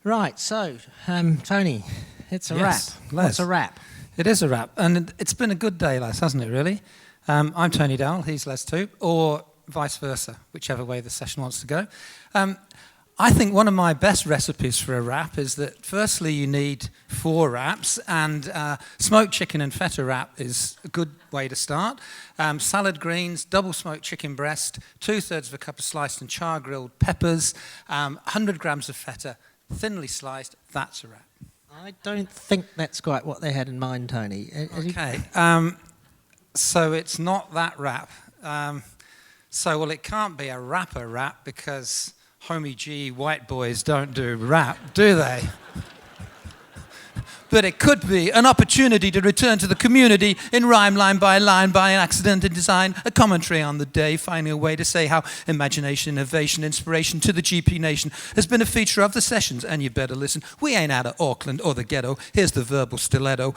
Right, so, Tony, it's a wrap. What's a wrap? It is a wrap, and it's been a good day, Les, hasn't it, really? I'm Tony Dowell, he's Les Toop, or vice versa, whichever way the session wants to go. I think one of my best recipes for a wrap is that, firstly, you need 4 wraps, and smoked chicken and feta wrap is a good way to start. Salad greens, double smoked chicken breast, 2/3 of a cup of sliced and char-grilled peppers, 100 grams of feta, thinly sliced. That's a wrap. I don't think that's quite what they had in mind, Tony. Okay, so it's not that wrap. Well, it can't be a rapper wrap because Homie G white boys don't do rap, do they? But it could be an opportunity to return to the community in rhyme, line by an accident and design, a commentary on the day, finding a way to say how imagination, innovation, inspiration to the GP nation has been a feature of the sessions. And you better listen, we ain't out of Auckland or the ghetto. Here's the verbal stiletto.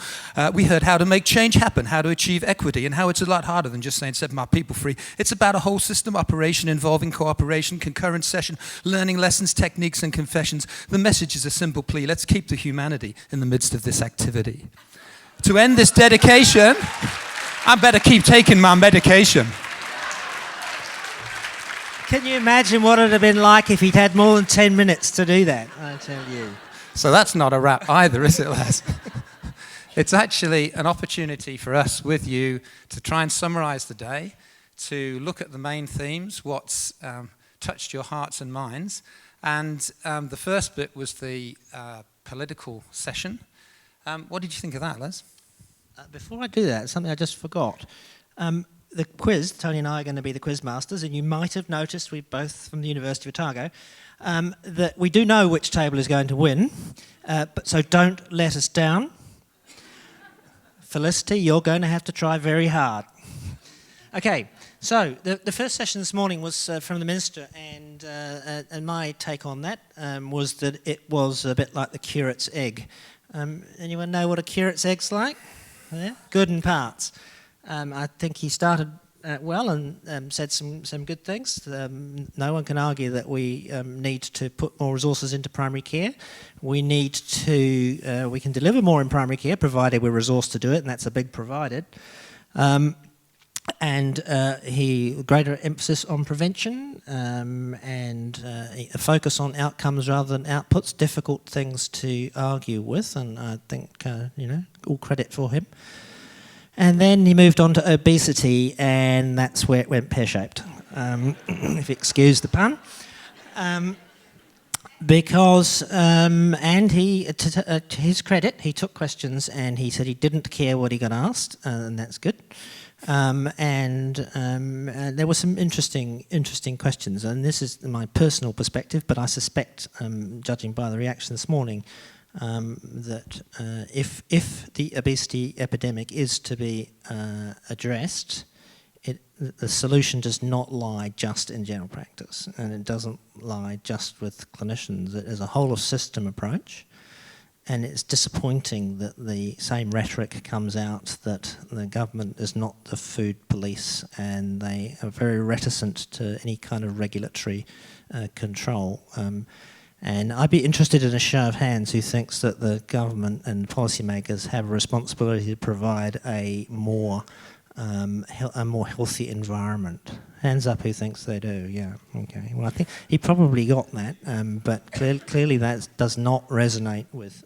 We heard how to make change happen, how to achieve equity, and how it's a lot harder than just saying set my people free. It's about a whole system operation involving cooperation, concurrent session, learning lessons, techniques, and confessions. The message is a simple plea. Let's keep the humanity in the midst of this activity. To end this dedication, I better keep taking my medication. Can you imagine what it would have been like if he'd had more than 10 minutes to do that? I tell you. So that's not a wrap either, is it, Les? It's actually an opportunity for us with you to try and summarize the day, to look at the main themes, what's touched your hearts and minds. And the first bit was the political session. What did you think of that, Les? Before I do that, something I just forgot. The quiz, Tony and I are going to be the quiz masters, and you might have noticed, we're both from the University of Otago, that we do know which table is going to win, so don't let us down. Felicity, you're going to have to try very hard. Okay, so the first session this morning was from the Minister, and my take on that was that it was a bit like the curate's egg. Anyone know what a curate's egg's like? Yeah? Good in parts. I think he started well and said some good things. No one can argue that we need to put more resources into primary care. We need to, we can deliver more in primary care provided we're resourced to do it, and that's a big provided. He greater emphasis on prevention and a focus on outcomes rather than outputs. Difficult things to argue with, and I think all credit for him. And then he moved on to obesity, and that's where it went pear-shaped, if you excuse the pun. Because, and he, to his credit, he took questions and he said he didn't care what he got asked, and that's good. There were some interesting questions, and this is my personal perspective, but I suspect, judging by the reaction this morning, that if the obesity epidemic is to be addressed, the solution does not lie just in general practice, and it doesn't lie just with clinicians. It is a whole of system approach. And it's disappointing that the same rhetoric comes out that the government is not the food police, and they are very reticent to any kind of regulatory control. And I'd be interested in a show of hands who thinks that the government and policymakers have a responsibility to provide a more healthy environment. Hands up who thinks they do, yeah, okay. Well, I think he probably got that, but clearly that does not resonate with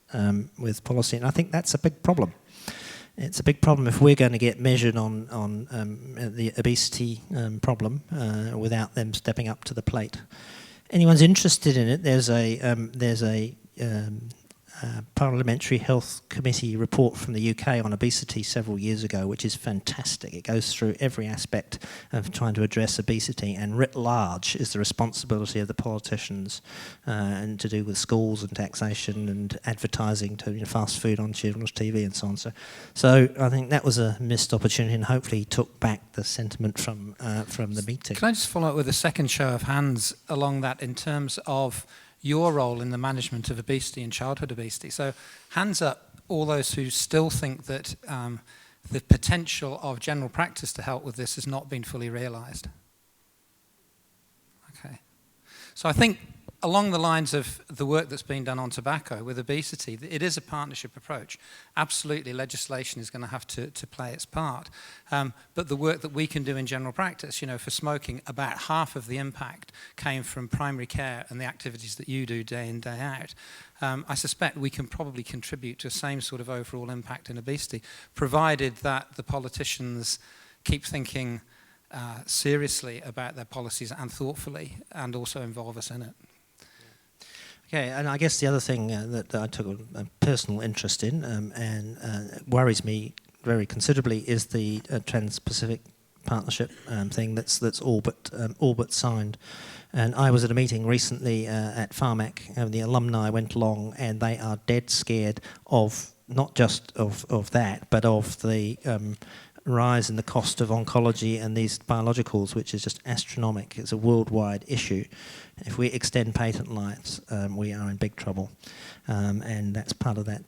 policy, and I think that's a big problem. It's a big problem if we're going to get measured on the obesity problem without them stepping up to the plate. Anyone's interested in it, there's a Parliamentary Health Committee report from the UK on obesity several years ago, which is fantastic. It goes through every aspect of trying to address obesity, and writ large is the responsibility of the politicians, and to do with schools and taxation and advertising to fast food on children's TV and so on. So I think that was a missed opportunity, and hopefully he took back the sentiment from the meeting. Can I just follow up with a second show of hands along that in terms of your role in the management of obesity and childhood obesity? So hands up all those who still think that the potential of general practice to help with this has not been fully realised. Okay. So I think along the lines of the work that's been done on tobacco with obesity, it is a partnership approach. Absolutely, legislation is going to have to play its part. But the work that we can do in general practice, for smoking, about half of the impact came from primary care and the activities that you do day in, day out. I suspect we can probably contribute to the same sort of overall impact in obesity, provided that the politicians keep thinking seriously about their policies and thoughtfully, and also involve us in it. Okay, and I guess the other thing that I took a personal interest in and worries me very considerably is the Trans-Pacific Partnership thing that's all but signed. And I was at a meeting recently at Pharmac, and the alumni went along, and they are dead scared of not just of that, but of the rise in the cost of oncology and these biologicals, which is just astronomical. It's a worldwide issue. If we extend patent lives, we are in big trouble, and that's part of that.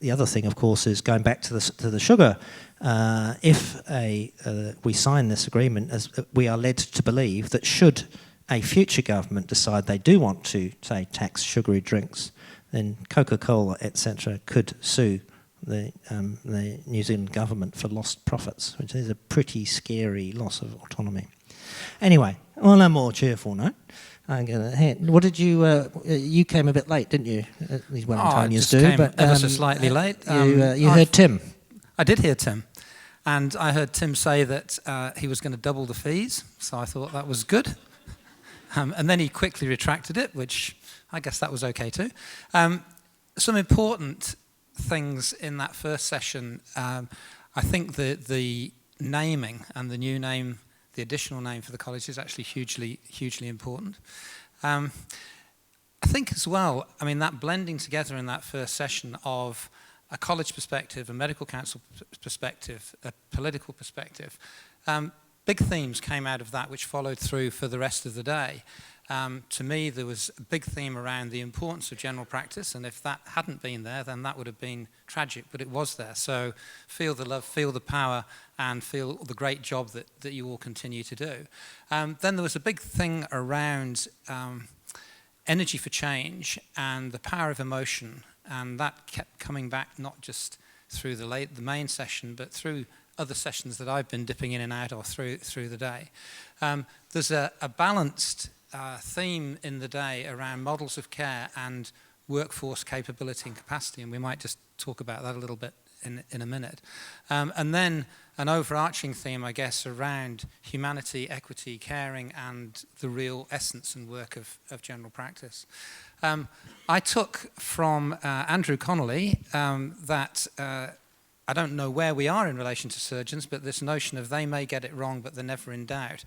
The other thing, of course, is going back to the sugar. If we sign this agreement, as we are led to believe that should a future government decide they do want to, say, tax sugary drinks, then Coca-Cola, etc., could sue the New Zealand government for lost profits, which is a pretty scary loss of autonomy. Anyway, on a more cheerful note, I'm going to what did you? You came a bit late, didn't you? These Wellingtonians do, but ever so slightly late. You heard Tim. I did hear Tim, and I heard Tim say that he was going to double the fees. So I thought that was good, and then he quickly retracted it, which I guess that was okay too. Some important things in that first session. I think the naming and the new name, the additional name for the college, is actually hugely important. I think as well, that blending together in that first session of a college perspective, a medical council perspective, a political perspective, big themes came out of that which followed through for the rest of the day. To me, there was a big theme around the importance of general practice, and if that hadn't been there, then that would have been tragic, but it was there. So feel the love, feel the power, and feel the great job that you all continue to do. Then there was a big thing around energy for change and the power of emotion, and that kept coming back not just through the main session, but through other sessions that I've been dipping in and out of through the day. There's a balanced theme in the day around models of care and workforce capability and capacity, and we might just talk about that a little bit in a minute. And then an overarching theme, I guess, around humanity, equity, caring, and the real essence and work of general practice. I took from Andrew Connolly that I don't know where we are in relation to surgeons, but this notion of they may get it wrong, but they're never in doubt.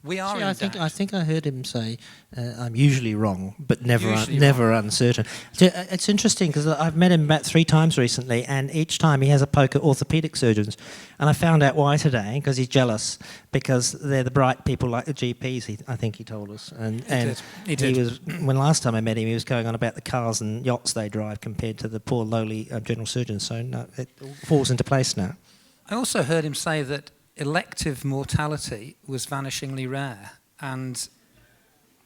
We are in doubt. I think I heard him say, I'm usually wrong, but never wrong. uncertain. It's interesting because I've met him about 3 times recently, and each time he has a poke at orthopaedic surgeons. And I found out why today, because he's jealous, because they're the bright people like the GPs, I think he told us. And he did. When last time I met him, he was going on about the cars and yachts they drive compared to the poor lowly general surgeons. So no, it falls into place now. I also heard him say that elective mortality was vanishingly rare, and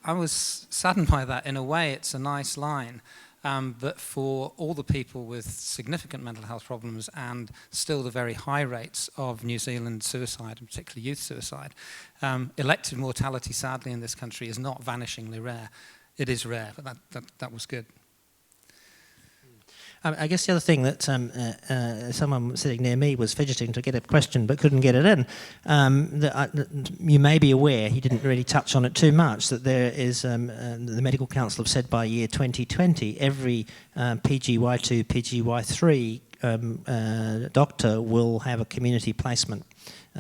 I was saddened by that. In a way, it's a nice line, but for all the people with significant mental health problems and still the very high rates of New Zealand suicide, and particularly youth suicide, elective mortality, sadly, in this country is not vanishingly rare. It is rare, but that was good. I guess the other thing that someone sitting near me was fidgeting to get a question but couldn't get it in, that you may be aware, he didn't really touch on it too much, that there is, the Medical Council have said by year 2020, every PGY2, PGY3 doctor will have a community placement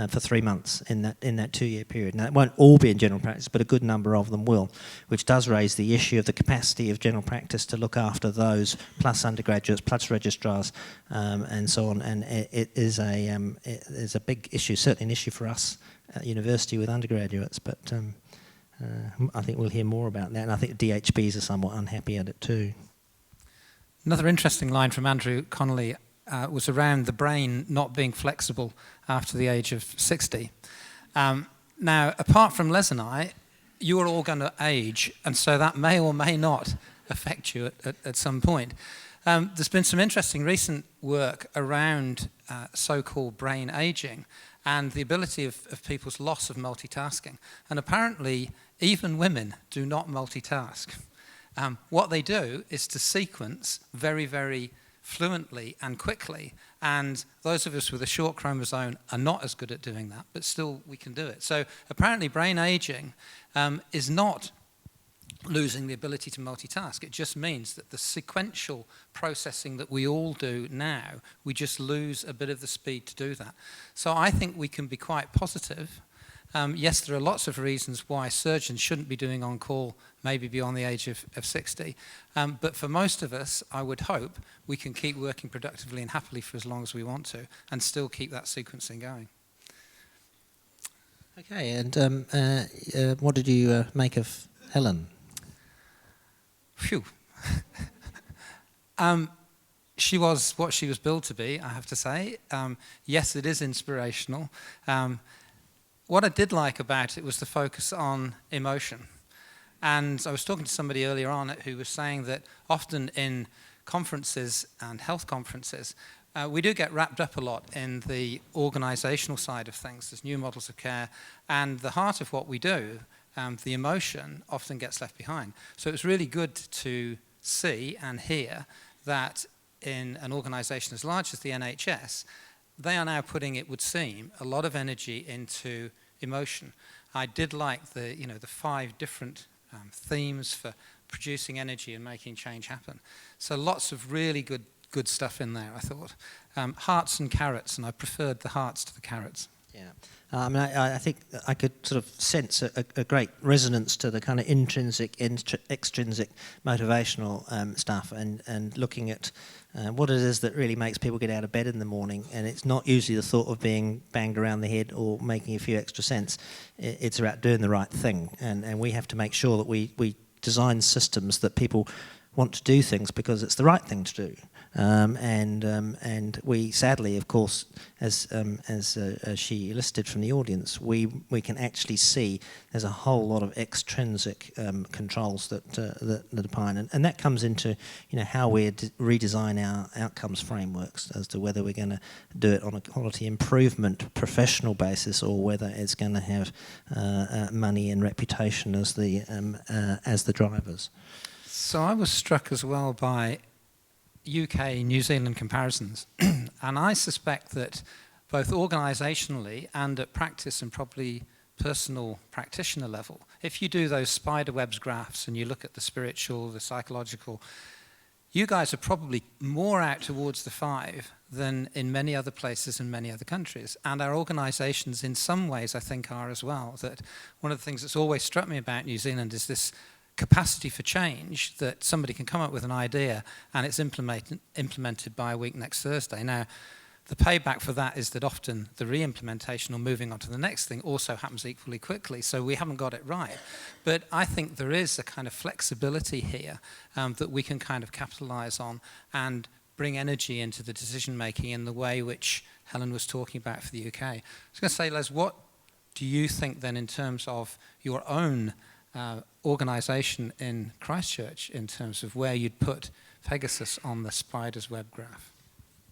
for 3 months in that 2-year period. Now, it won't all be in general practice, but a good number of them will, which does raise the issue of the capacity of general practice to look after those, plus undergraduates, plus registrars, and so on. And it is a big issue, certainly an issue for us at university with undergraduates, but I think we'll hear more about that, and I think DHBs are somewhat unhappy at it too. Another interesting line from Andrew Connolly was around the brain not being flexible after the age of 60. Now, apart from Les and I, you are all going to age, and so that may or may not affect you at some point. There's been some interesting recent work around so-called brain aging and the ability of people's loss of multitasking. And apparently, even women do not multitask. What they do is to sequence very, very fluently and quickly. And those of us with a short chromosome are not as good at doing that, but still we can do it. So apparently brain aging is not losing the ability to multitask. It just means that the sequential processing that we all do now, we just lose a bit of the speed to do that. So I think we can be quite positive. Yes, there are lots of reasons why surgeons shouldn't be doing on-call maybe beyond the age of 60. But for most of us, I would hope we can keep working productively and happily for as long as we want to and still keep that sequencing going. Okay, and what did you make of Helen? Phew. She was what she was billed to be, I have to say. Yes, it is inspirational. What I did like about it was the focus on emotion. And I was talking to somebody earlier on who was saying that often in conferences and health conferences, we do get wrapped up a lot in the organizational side of things. There's new models of care, and the heart of what we do, the emotion, often gets left behind. So it was really good to see and hear that in an organization as large as the NHS, they are now putting, it would seem, a lot of energy into emotion. I did like the 5 different themes for producing energy and making change happen. So lots of really good stuff in there, I thought. Hearts and carrots, and I preferred the hearts to the carrots. Yeah, I mean, I think I could sort of sense a great resonance to the kind of intrinsic, extrinsic, motivational stuff, and looking at what it is that really makes people get out of bed in the morning. And it's not usually the thought of being banged around the head or making a few extra cents. It's about doing the right thing, and we have to make sure that we design systems that people want to do things because it's the right thing to do. And we sadly, of course, as she listed from the audience, we can actually see there's a whole lot of extrinsic controls that apply, and that comes into how we redesign our outcomes frameworks as to whether we're going to do it on a quality improvement professional basis or whether it's going to have money and reputation as the drivers. So I was struck as well by UK, New Zealand comparisons. And I suspect that both organisationally and at practice and probably personal practitioner level, if you do those spider webs graphs and you look at the spiritual, the psychological, you guys are probably more out towards the 5 than in many other places in many other countries. And our organisations in some ways I think are as well. That one of the things that's always struck me about New Zealand is this capacity for change, that somebody can come up with an idea and it's implemented by a week next Thursday. Now, the payback for that is that often the re-implementation or moving on to the next thing also happens equally quickly, so we haven't got it right. But I think there is a kind of flexibility here that we can kind of capitalise on and bring energy into the decision-making in the way which Helen was talking about for the UK. I was going to say, Les, what do you think then in terms of your own organisation in Christchurch in terms of where you'd put Pegasus on the spider's web graph?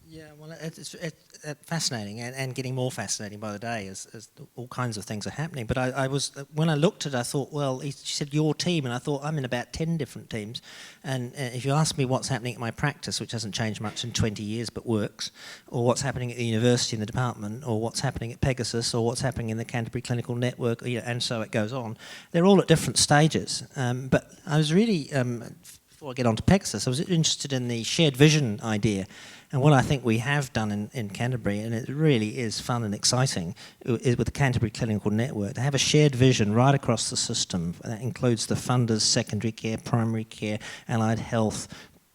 Yeah, well, it's fascinating and getting more fascinating by the day as all kinds of things are happening. But I was, when I looked at it, I thought, well, she said your team, and I thought I'm in about 10 different teams. And if you ask me what's happening at my practice, which hasn't changed much in 20 years but works, or what's happening at the university in the department, or what's happening at Pegasus, or what's happening in the Canterbury Clinical Network, and so it goes on, they're all at different stages. But I was really, before I get on to Pegasus, I was interested in the shared vision idea. And what I think we have done in Canterbury, and it really is fun and exciting, is with the Canterbury Clinical Network, to have a shared vision right across the system. That includes the funders, secondary care, primary care, allied health,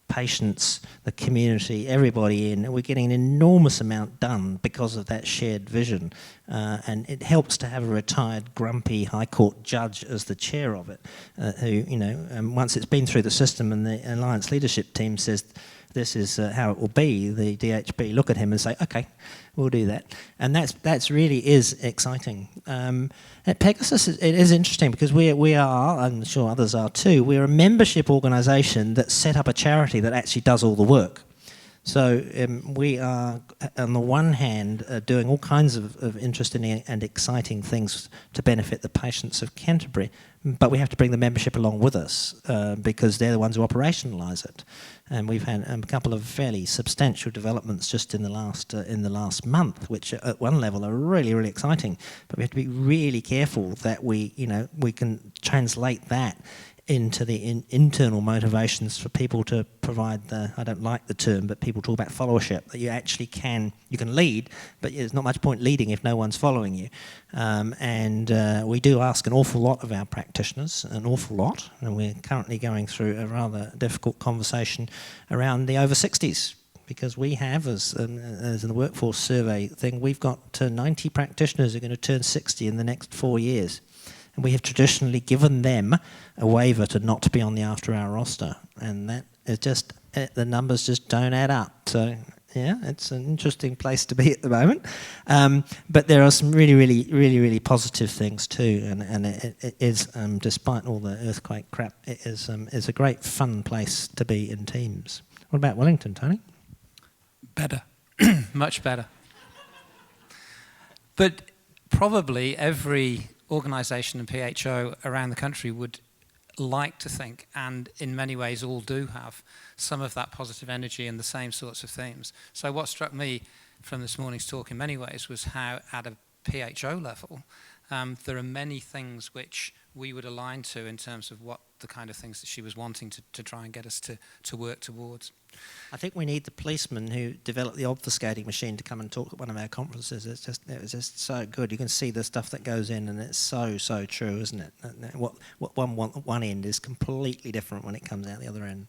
patients, the community, everybody in. And we're getting an enormous amount done because of that shared vision. And it helps to have a retired, grumpy High Court judge as the chair of it, who, once it's been through the system and the Alliance leadership team says, this is how it will be, the DHB look at him and say, okay, we'll do that. And that's really is exciting. At Pegasus, it is interesting because we are, I'm sure others are too, we're a membership organisation that set up a charity that actually does all the work. So we are, on the one hand, doing all kinds of interesting and exciting things to benefit the patients of Canterbury, but we have to bring the membership along with us because they're the ones who operationalise it. And we've had a couple of fairly substantial developments just in the last month, which at one level are really, really exciting. But we have to be really careful that we can translate that into the internal motivations for people to provide the, I don't like the term, but people talk about followership, that you actually can lead, but there's not much point leading if no one's following you. We do ask an awful lot of our practitioners, an awful lot, and we're currently going through a rather difficult conversation around the over 60s, because we have, as in the workforce survey thing, we've got 90 practitioners who are going to turn 60 in the next 4 years. And we have traditionally given them a waiver to not be on the after-hour roster, and that is just, the numbers just don't add up. So yeah, it's an interesting place to be at the moment. But there are some really, really, really, really positive things too, and it is, despite all the earthquake crap, it is a great fun place to be in teams. What about Wellington, Tony? Better, much better. But probably every organisation and PHO around the country would like to think, and in many ways all do have, some of that positive energy and the same sorts of themes. So what struck me from this morning's talk in many ways was how at a PHO level there are many things which we would align to in terms of what the kind of things that she was wanting to try and get us to work towards. I think we need the policeman who developed the obfuscating machine to come and talk at one of our conferences. It was just so good. You can see the stuff that goes in, and it's so true, isn't it? What one end is completely different when it comes out the other end.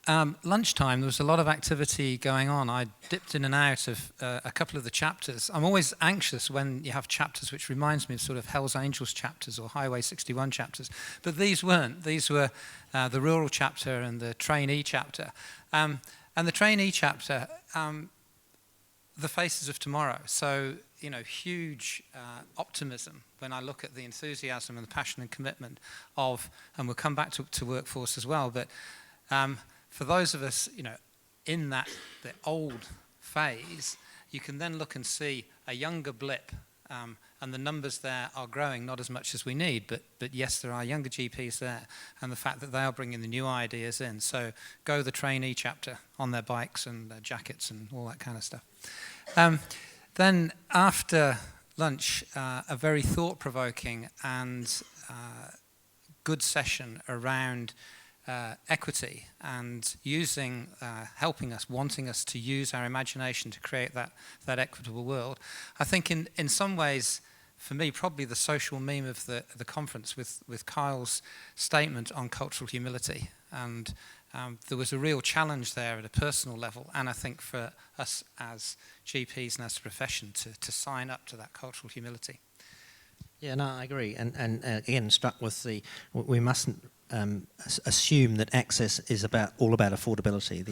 Lunchtime, there was a lot of activity going on. I dipped in and out of a couple of the chapters. I'm always anxious when you have chapters, which reminds me of sort of Hell's Angels chapters or Highway 61 chapters. But these weren't. These were the rural chapter and the trainee chapter. And the trainee chapter, the faces of tomorrow. So, huge optimism when I look at the enthusiasm and the passion and commitment of, and we'll come back to workforce as well, but for those of us, in the old phase, you can then look and see a younger blip, and the numbers there are growing, not as much as we need, but yes, there are younger GPs there, and the fact that they are bringing the new ideas in. So go the trainee chapter on their bikes and their jackets and all that kind of stuff. Then after lunch, a very thought-provoking and good session around equity and using, helping us, wanting us to use our imagination to create that equitable world. I think in some ways, for me, probably the social meme of the conference with Kyle's statement on cultural humility. And there was a real challenge there at a personal level, and I think for us as GPs and as a profession to sign up to that cultural humility. Yeah, no, I agree. And again, struck with we mustn't assume that access is all about affordability.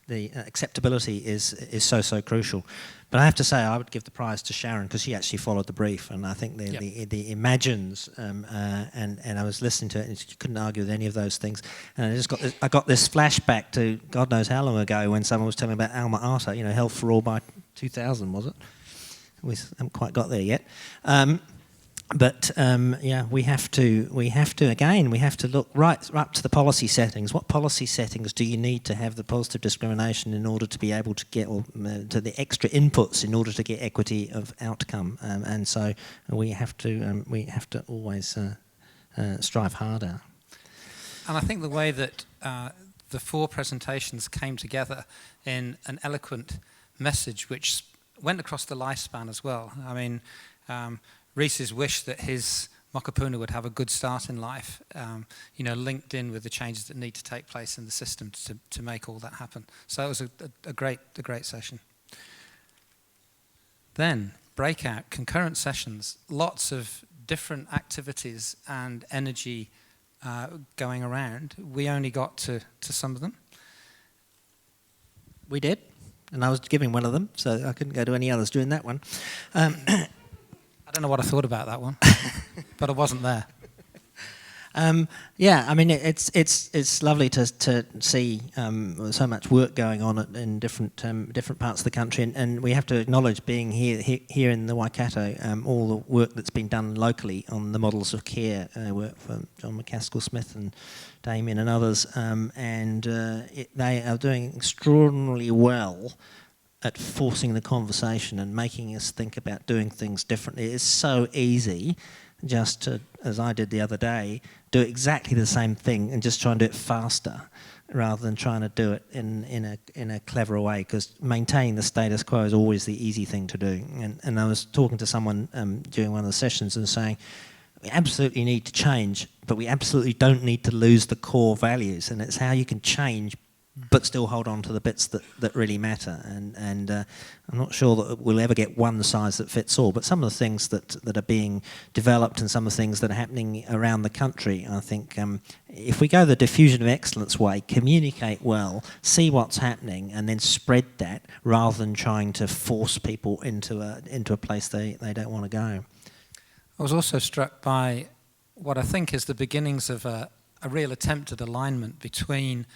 The acceptability is so crucial. But I have to say, I would give the prize to Sharon because she actually followed the brief, and I think the imagines and I was listening to it, and she couldn't argue with any of those things. And I got this flashback to God knows how long ago when someone was telling me about Alma Ata, Health for All by 2000, was it? We haven't quite got there yet. But we have to look right up to the policy settings. What policy settings do you need to have the positive discrimination in order to be able to get to the extra inputs in order to get equity of outcome? And so we have to always strive harder. And I think the way that the four presentations came together in an eloquent message, which went across the lifespan as well. I mean. Reese's wish that his Mokapuna would have a good start in life, linked in with the changes that need to take place in the system to make all that happen. So it was a great session. Then breakout, concurrent sessions, lots of different activities and energy going around. We only got to some of them. We did. and I was giving one of them, so I couldn't go to any others during that one. I don't know what I thought about that one, but I wasn't there. Yeah, I mean it's lovely to see so much work going on in different parts of the country, and we have to acknowledge being here in the Waikato, all the work that's been done locally on the models of care, work from John McCaskill-Smith and Damien and others, they are doing extraordinarily well at forcing the conversation and making us think about doing things differently. It's so easy just to, as I did the other day, do exactly the same thing and just try and do it faster rather than trying to do it in a cleverer way, because maintaining the status quo is always the easy thing to do. And I was talking to someone during one of the sessions and saying, we absolutely need to change, but we absolutely don't need to lose the core values, and it's how you can change but still hold on to the bits that really matter. And I'm not sure that we'll ever get one size that fits all, but some of the things that are being developed and some of the things that are happening around the country, I think if we go the diffusion of excellence way, communicate well, see what's happening, and then spread that rather than trying to force people into a place they don't want to go. I was also struck by what I think is the beginnings of a real attempt at alignment between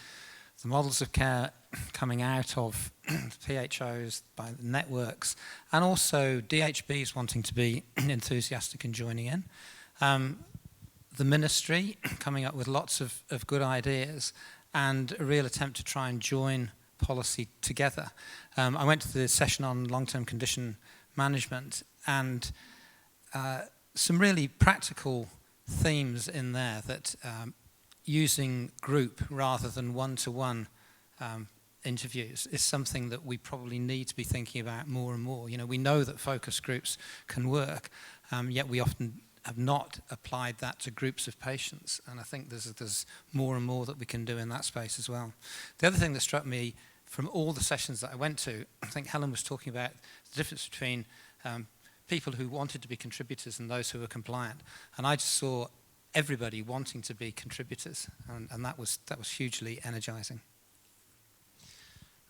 the models of care coming out of PHOs by the networks, and also DHBs wanting to be enthusiastic and joining in. The ministry coming up with lots of good ideas, and a real attempt to try and join policy together. I went to the session on long-term condition management, and some really practical themes in there that using group rather than one-to-one interviews is something that we probably need to be thinking about more and more. You know, we know that focus groups can work, yet we often have not applied that to groups of patients, and I think there's more and more that we can do in that space as well. The other thing that struck me from all the sessions that I went to, I think Helen was talking about the difference between people who wanted to be contributors and those who were compliant, and I just saw everybody wanting to be contributors, and that was hugely energizing.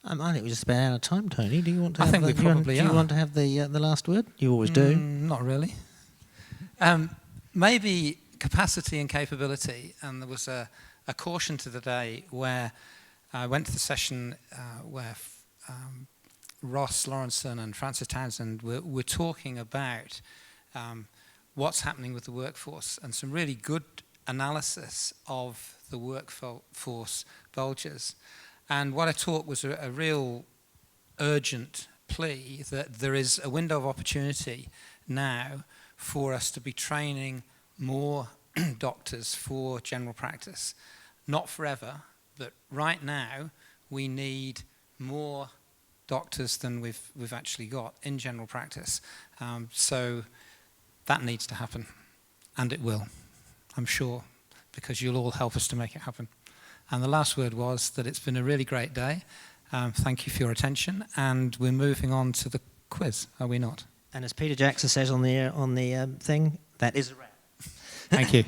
I think we're just about out of time, Tony. Do you want to? I think we probably are. Do you want to have the last word? You always do. Not really. Maybe capacity and capability, and there was a caution to the day where I went to the session where Ross Lawrenson and Francis Townsend were talking about what's happening with the workforce, and some really good analysis of the workforce bulges. And what I taught was a real urgent plea that there is a window of opportunity now for us to be training more doctors for general practice. Not forever, but right now we need more doctors than we've actually got in general practice. So that needs to happen, and it will, I'm sure, because you'll all help us to make it happen. And the last word was that it's been a really great day. Thank you for your attention, and we're moving on to the quiz, are we not? And as Peter Jackson says on the thing, that is a wrap. Thank you.